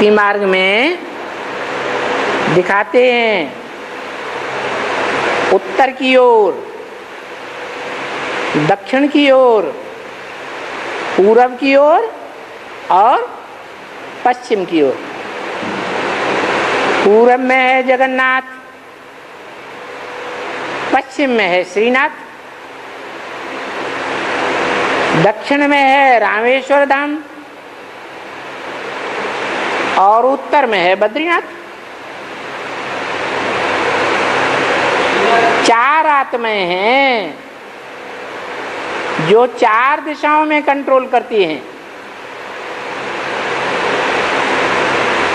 भक्ति मार्ग में दिखाते हैं उत्तर की ओर, दक्षिण की ओर, पूरब की ओर और पश्चिम की ओर। पूरब में है जगन्नाथ, पश्चिम में है श्रीनाथ, दक्षिण में है रामेश्वर धाम और उत्तर में है बद्रीनाथ। चार आत्माएं हैं जो चार दिशाओं में कंट्रोल करती हैं।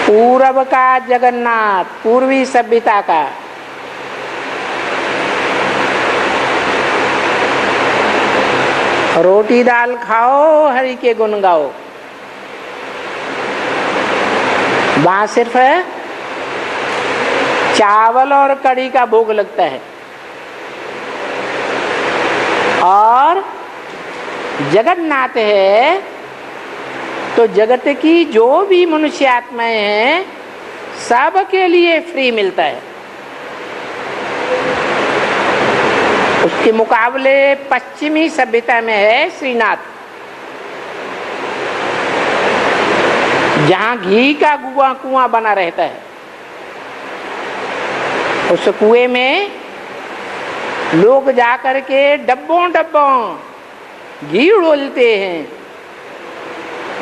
पूरब का जगन्नाथ, पूर्वी सभ्यता का, रोटी दाल खाओ हरि के गुण गाओ, वहां सिर्फ चावल और कढ़ी का भोग लगता है। और जगन्नाथ है तो जगत की जो भी मनुष्य आत्माएं हैं सबके लिए फ्री मिलता है। उसके मुकाबले पश्चिमी सभ्यता में है श्रीनाथ, जहां घी का कुआं बना रहता है। उस कुएं में लोग जाकर के डब्बों घी डोलते हैं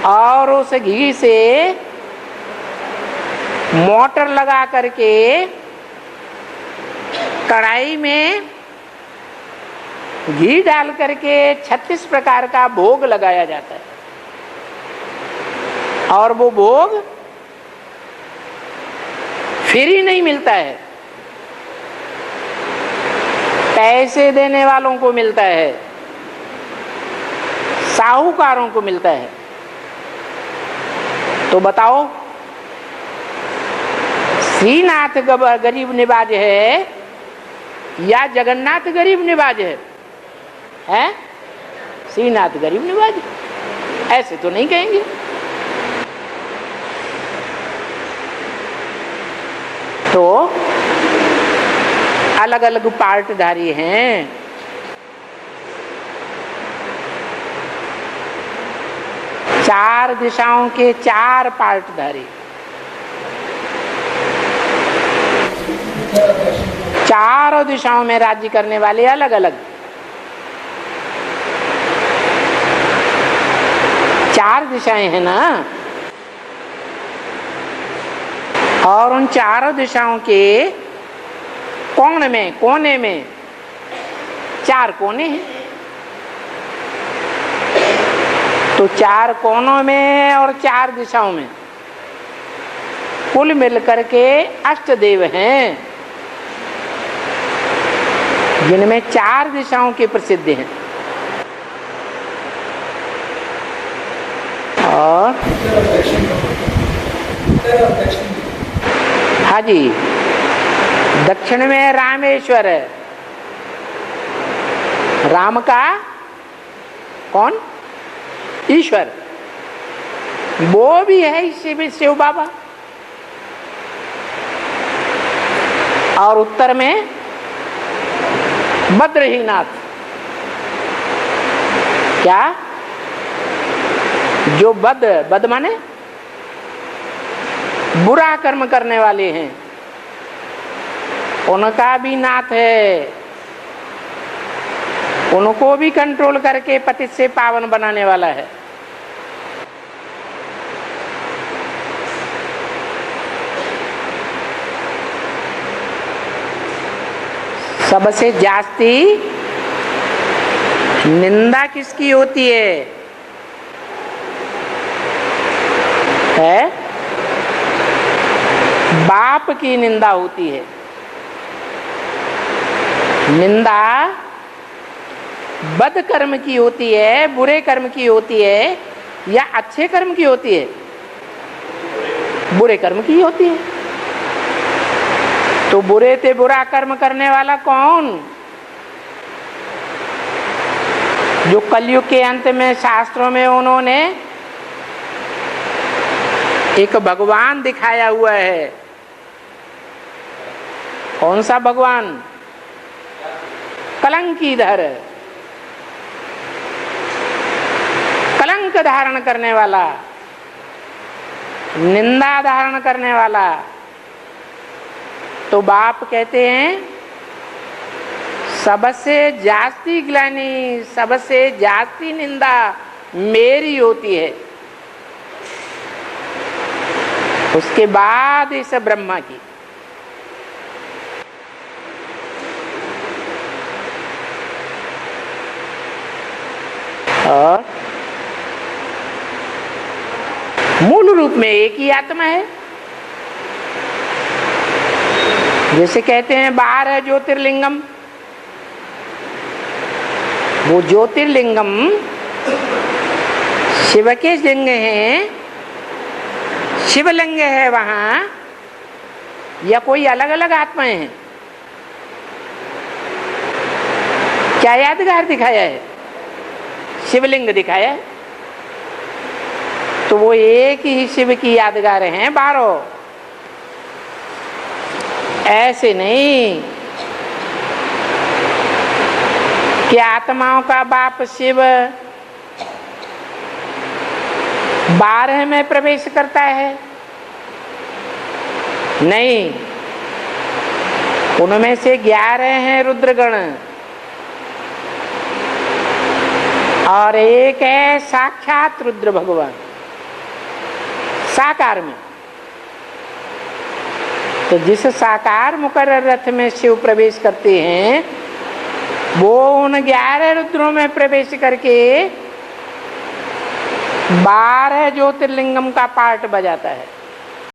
और उस घी से मोटर लगा करके कढ़ाई में घी डाल करके 36 प्रकार का भोग लगाया जाता है। और वो भोग फ्री नहीं मिलता है, पैसे देने वालों को मिलता है, साहूकारों को मिलता है। तो बताओ श्रीनाथ गरीब निवाज है या जगन्नाथ गरीब निवाज है? हैं? श्रीनाथ गरीब निवाज, ऐसे तो नहीं कहेंगे। तो अलग अलग पार्टधारी हैं। चार दिशाओं के चार पार्टधारी, चारों दिशाओं में राज्य करने वाले अलग अलग। चार दिशाएं हैं ना, और उन चारों दिशाओं के कोने में चार कोने हैं। तो चार कोनों में और चार दिशाओं में कुल मिलकर के अष्टदेव हैं, जिनमें चार दिशाओं के प्रसिद्ध हैं। और हाँ जी, दक्षिण में रामेश्वर है। राम का कौन? ईश्वर, वो भी है शिव बाबा। और उत्तर में बद्रीनाथ, क्या? जो बद माने बुरा कर्म करने वाले हैं, उनका भी नाथ है। उनको भी कंट्रोल करके पतित से पावन बनाने वाला है। सबसे जास्ती निंदा किसकी होती है? बाप की निंदा होती है। निंदा बद कर्म की होती है, बुरे कर्म की होती है, या अच्छे कर्म की होती है? बुरे कर्म की होती है। तो बुरे से बुरा कर्म करने वाला कौन? जो कलयुग के अंत में शास्त्रों में उन्होंने एक भगवान दिखाया हुआ है। कौन सा भगवान? कलंकीधर, कलंक धारण करने वाला, निंदा धारण करने वाला। तो बाप कहते हैं सबसे जास्ती ग्लानि, सबसे जास्ती निंदा मेरी होती है, उसके बाद इस ब्रह्मा की। और मूल रूप में एक ही आत्मा है। जैसे कहते हैं बाहर है ज्योतिर्लिंगम, वो ज्योतिर्लिंगम शिव के लिंग हैं, शिवलिंग है वहां, या कोई अलग अलग आत्माएं हैं? क्या यादगार दिखाया है? शिवलिंग दिखाया है। तो वो एक ही शिव की यादगार हैं बारह, ऐसे नहीं कि आत्माओं का बाप शिव 12 में प्रवेश करता है। नहीं, उनमें से 11 हैं रुद्रगण और एक है साक्षात रुद्र भगवान साकार में। तो जिस साकार मुकर्रर रथ में शिव प्रवेश करते हैं, वो उन 11 रुद्रों में प्रवेश करके 12 ज्योतिर्लिंगम का पार्ट बजाता है।